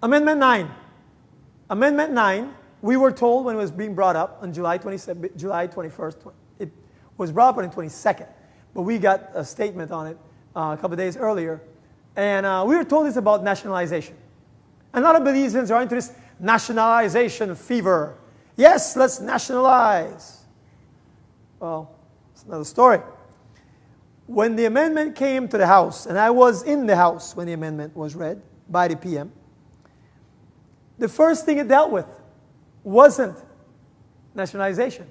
Amendment 9. Amendment 9, we were told when it was being brought up on July 21st, it was brought up on the 22nd, but we got a statement on it a couple of days earlier, and we were told it's about nationalization. And a lot of Belizeans are into this nationalization fever. Yes, let's nationalize. Well, it's another story. When the amendment came to the House, and I was in the House when the amendment was read by the PM, the first thing it dealt with wasn't nationalization,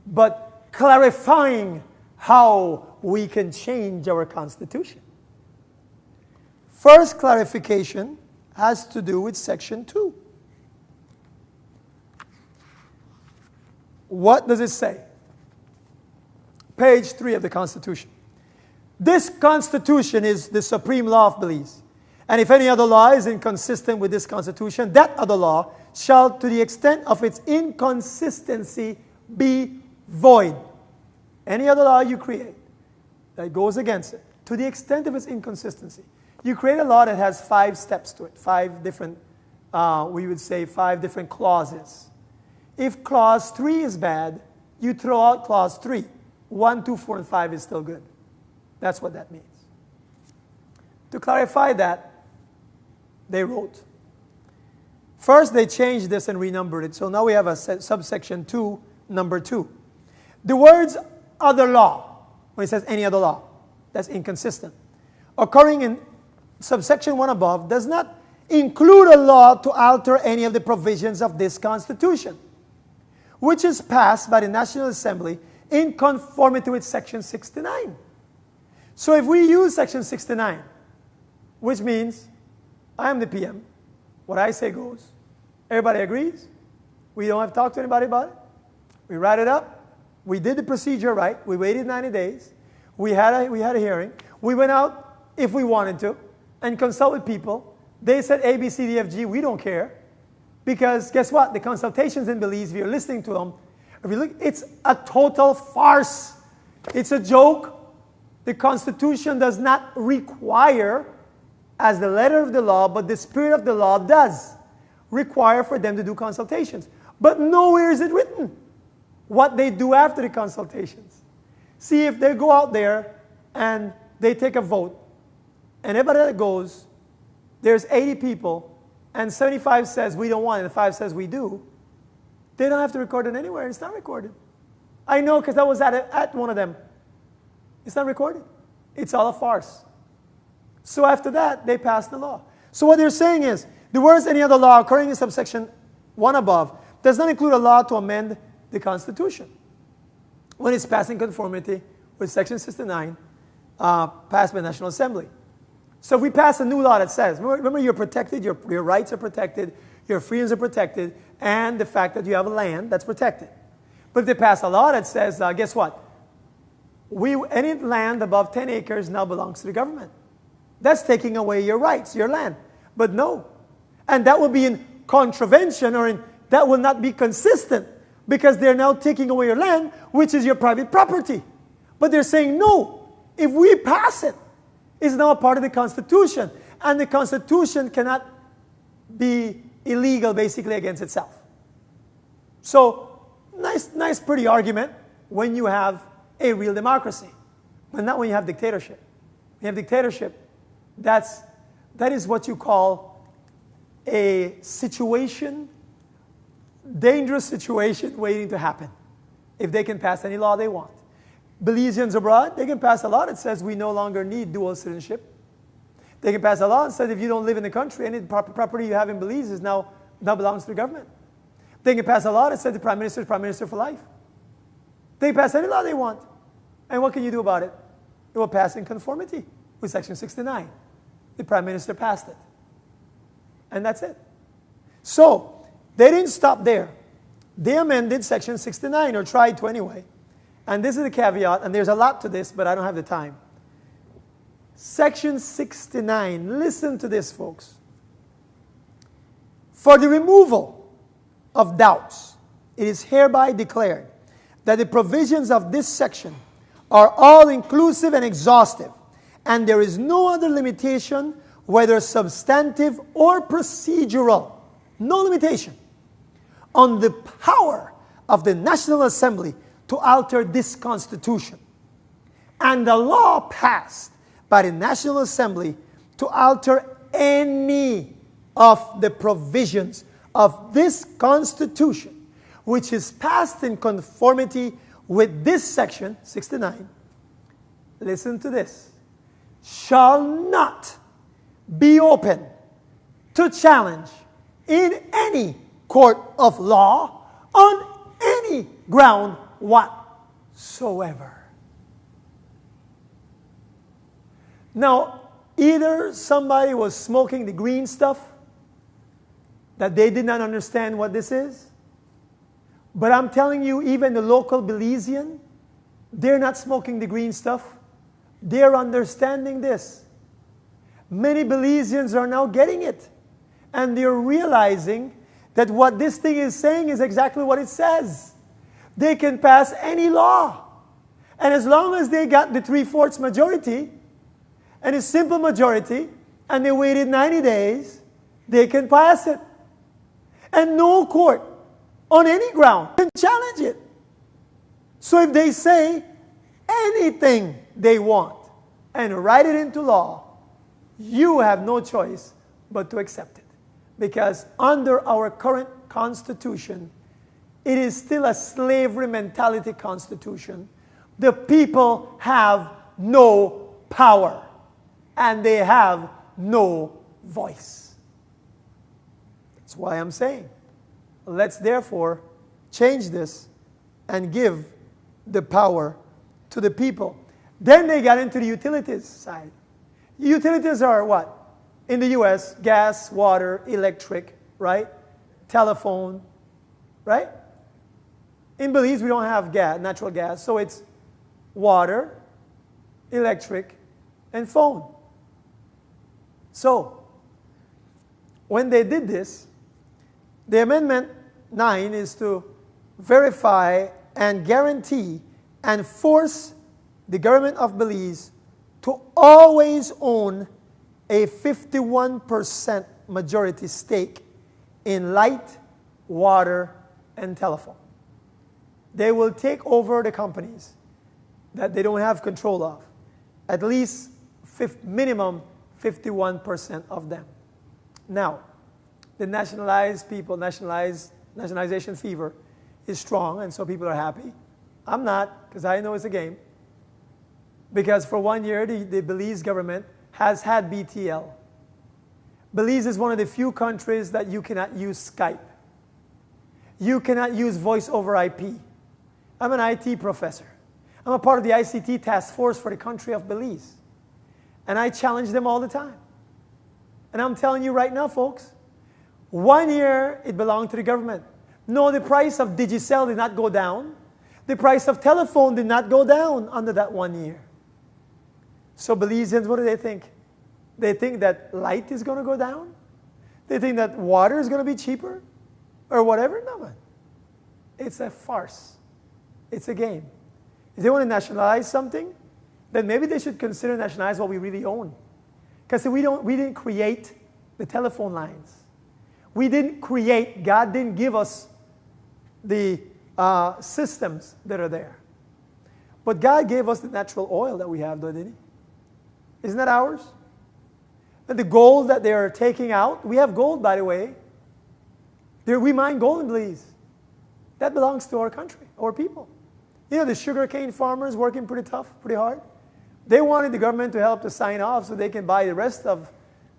but clarifying how we can change our Constitution. First clarification has to do with Section 2. What does it say? Page 3 of the Constitution. This Constitution is the supreme law of Belize. And if any other law is inconsistent with this Constitution, that other law shall, to the extent of its inconsistency, be void. Any other law you create that goes against it, to the extent of its inconsistency. You create a law that has 5 steps to it, 5 different, we would say 5 different clauses. If clause 3 is bad, you throw out clause 3. 1, 2, 4, and 5 is still good. That's what that means. To clarify that, they wrote. First, they changed this and renumbered it. So now we have a subsection 2, number 2. The words other law, when it says any other law, that's inconsistent, occurring in subsection 1 above, does not include a law to alter any of the provisions of this Constitution, which is passed by the National Assembly in conformity with Section 69. So if we use Section 69, which means I am the PM, what I say goes, everybody agrees, we don't have to talk to anybody about it, we write it up, we did the procedure right, we waited 90 days, we had a hearing, we went out, if we wanted to, and consulted people. They said A, B, C, D, F, G, we don't care, because guess what? The consultations in Belize, if you're listening to them, if you look, it's a total farce. It's a joke. The Constitution does not require, as the letter of the law, but the spirit of the law does require for them to do consultations. But nowhere is it written what they do after the consultations. See, if they go out there and they take a vote, and everybody that goes, there's 80 people, and 75 says we don't want it, and 5 says we do, they don't have to record it anywhere. It's not recorded. I know because I was at one of them. It's not recorded. It's all a farce. So after that, they passed the law. So what they're saying is, the words any other law occurring in subsection 1 above does not include a law to amend the Constitution when it's passed in conformity with Section 69 passed by the National Assembly. So if we pass a new law that says, remember you're protected, your rights are protected, your freedoms are protected, and the fact that you have a land that's protected. But if they pass a law that says, guess what? Any land above 10 acres now belongs to the government. That's taking away your rights, your land. But no. And that will be in contravention, or that will not be consistent, because they're now taking away your land, which is your private property. But they're saying, no, if we pass it, it's now a part of the Constitution. And the Constitution cannot be illegal, basically, against itself. So, nice, pretty argument when you have a real democracy, but not when you have dictatorship. When you have dictatorship, that is what you call a situation, dangerous situation waiting to happen, if they can pass any law they want. Belizeans abroad, they can pass a law that says we no longer need dual citizenship. They can pass a law that says if you don't live in the country, any property you have in Belize is now belongs to the government. They can pass a law that says the Prime Minister is Prime Minister for life. They can pass any law they want. And what can you do about it? It will pass in conformity with Section 69. The Prime Minister passed it. And that's it. So, they didn't stop there. They amended Section 69, or tried to anyway. And this is the caveat, and there's a lot to this, but I don't have the time. Section 69, listen to this, folks. For the removal of doubts, it is hereby declared that the provisions of this section are all inclusive and exhaustive, and there is no other limitation whether substantive or procedural, no limitation, on the power of the National Assembly to alter this Constitution, and the law passed by the National Assembly to alter any of the provisions of this Constitution, which is passed in conformity with this section, 69, listen to this, shall not be open to challenge in any court of law on any ground whatsoever. Now, either somebody was smoking the green stuff, that they did not understand what this is, but I'm telling you, even the local Belizean, they're not smoking the green stuff. They're understanding this. Many Belizeans are now getting it. And they're realizing that what this thing is saying is exactly what it says. They can pass any law. And as long as they got the 3/4 majority, and a simple majority, and they waited 90 days, they can pass it. And no court on any ground can challenge it. So if they say anything they want and write it into law, you have no choice but to accept it. Because under our current Constitution, it is still a slavery mentality Constitution. The people have no power and they have no voice. That's why I'm saying, let's therefore change this and give the power to the people. Then they got into the utilities side. Utilities are what? In the U.S., gas, water, electric, right? Telephone, right? In Belize, we don't have gas, natural gas, so it's water, electric, and phone. So, when they did this, the Amendment 9 is to verify and guarantee and force the government of Belize to always own a 51% majority stake in light, water, and telephone. They will take over the companies that they don't have control of, at least minimum 51% of them. Now, the nationalized people, nationalization fever is strong, and so people are happy. I'm not, because I know it's a game. Because for 1 year, the Belize government has had BTL. Belize is one of the few countries that you cannot use Skype. You cannot use voice over IP. I'm an IT professor. I'm a part of the ICT task force for the country of Belize. And I challenge them all the time. And I'm telling you right now, folks, 1 year it belonged to the government. No, the price of Digicel did not go down. The price of telephone did not go down under that 1 year. So Belizeans, what do they think? They think that light is going to go down? They think that water is going to be cheaper? Or whatever? No, man. It's a farce. It's a game. If they want to nationalize something, then maybe they should consider nationalize what we really own. Because we didn't create the telephone lines. We didn't create, God didn't give us the systems that are there. But God gave us the natural oil that we have, didn't He? Isn't that ours? And the gold that they are taking out, we have gold, by the way. We mine gold in Belize. That belongs to our country, our people. You know, the sugarcane farmers working pretty tough, pretty hard. They wanted the government to help to sign off so they can buy the rest of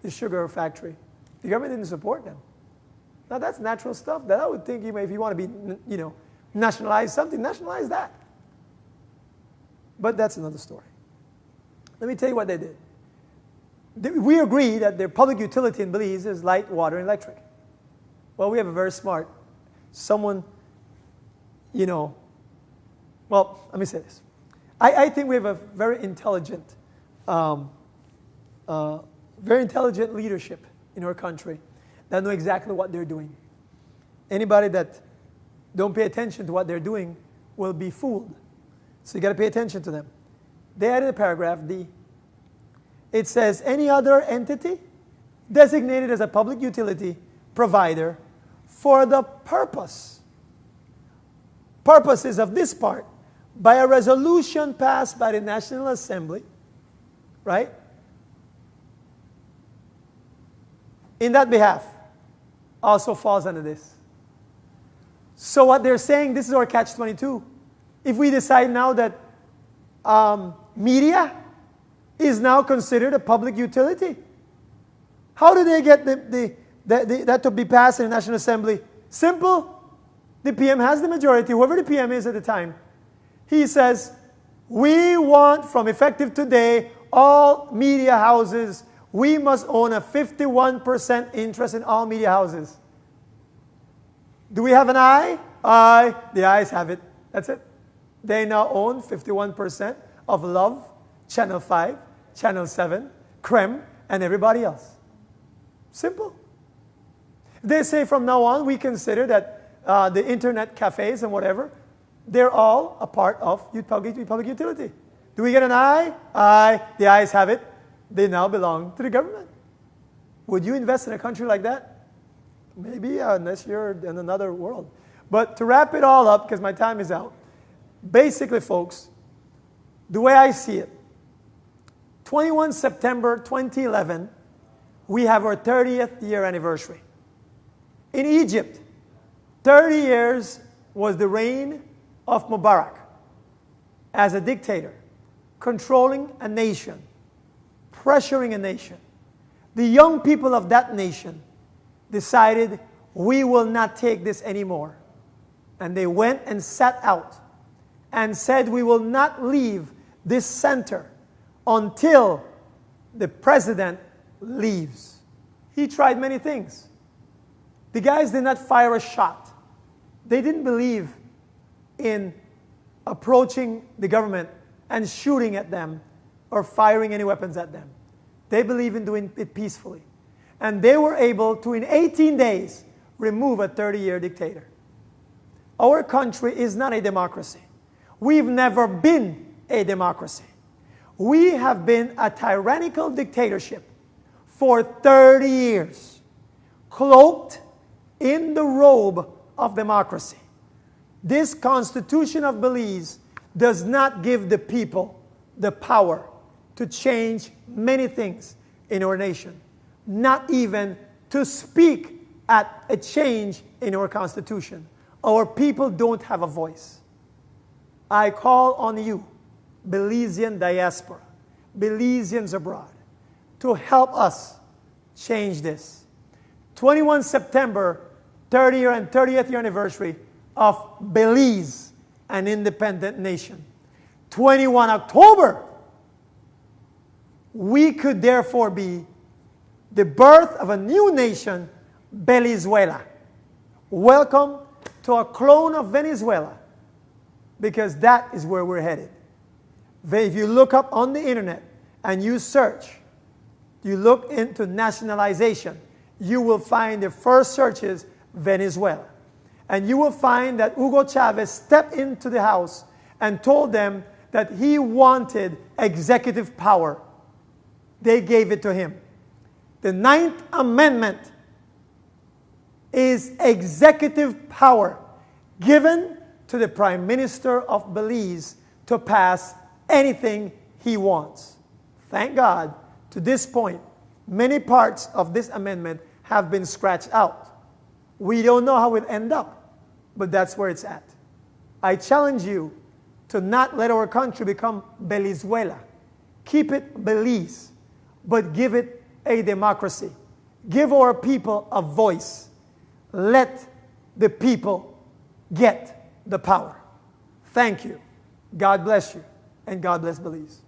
the sugar factory. The government didn't support them. Now that's natural stuff that I would think if you want to be, nationalize something, nationalize that. But that's another story. Let me tell you what they did. We agree that their public utility in Belize is light, water, and electric. Well, we have a very smart, someone, well, let me say this. I think we have a very intelligent leadership in our country that know exactly what they're doing. Anybody that don't pay attention to what they're doing will be fooled. So you got to pay attention to them. They added a paragraph D. It says, any other entity designated as a public utility provider for the purposes of this part by a resolution passed by the National Assembly, right? In that behalf, also falls under this. So what they're saying, this is our catch-22. If we decide now that media is now considered a public utility, how do they get that to be passed in the National Assembly? Simple. The PM has the majority, whoever the PM is at the time. He says, we want from effective today, all media houses, we must own a 51% interest in all media houses. Do we have an aye? Aye. The ayes have it. That's it. They now own 51% of Love, Channel 5, Channel 7, Creme, and everybody else. Simple. They say from now on, we consider that the internet cafes and whatever, they're all a part of public utility. Do we get an aye? Aye. The ayes have it. They now belong to the government. Would you invest in a country like that? Maybe, unless you're in another world. But to wrap it all up, because my time is out, basically, folks, the way I see it, 21 September 2011, we have our 30th year anniversary. In Egypt, 30 years was the reign of Mubarak as a dictator, controlling a nation, pressuring a nation. The young people of that nation decided, we will not take this anymore. And they went and sat out and said, we will not leave this center until the president leaves. He tried many things. The guys did not fire a shot. They didn't believe in approaching the government and shooting at them or firing any weapons at them. They believe in doing it peacefully. And they were able to, in 18 days, remove a 30-year dictator. Our country is not a democracy. We've never been a democracy. We have been a tyrannical dictatorship for 30 years, cloaked in the robe of democracy. This Constitution of Belize does not give the people the power to change many things in our nation, not even to speak at a change in our Constitution. Our people don't have a voice. I call on you, Belizean diaspora, Belizeans abroad, to help us change this. 21 September, 30th year anniversary of Belize, an independent nation. 21 October, we could therefore be the birth of a new nation, Belizuela. Welcome to a clone of Venezuela, because that is where we're headed. If you look up on the internet and you search, you look into nationalization, you will find the first searches Venezuela. And you will find that Hugo Chavez stepped into the House and told them that he wanted executive power. They gave it to him. The 9th Amendment is executive power given to the Prime Minister of Belize to pass anything he wants. Thank God, to this point, many parts of this amendment have been scratched out. We don't know how it will end up, but that's where it's at. I challenge you to not let our country become Belizuela. Keep it Belize, but give it a democracy. Give our people a voice. Let the people get the power. Thank you. God bless you, and God bless Belize.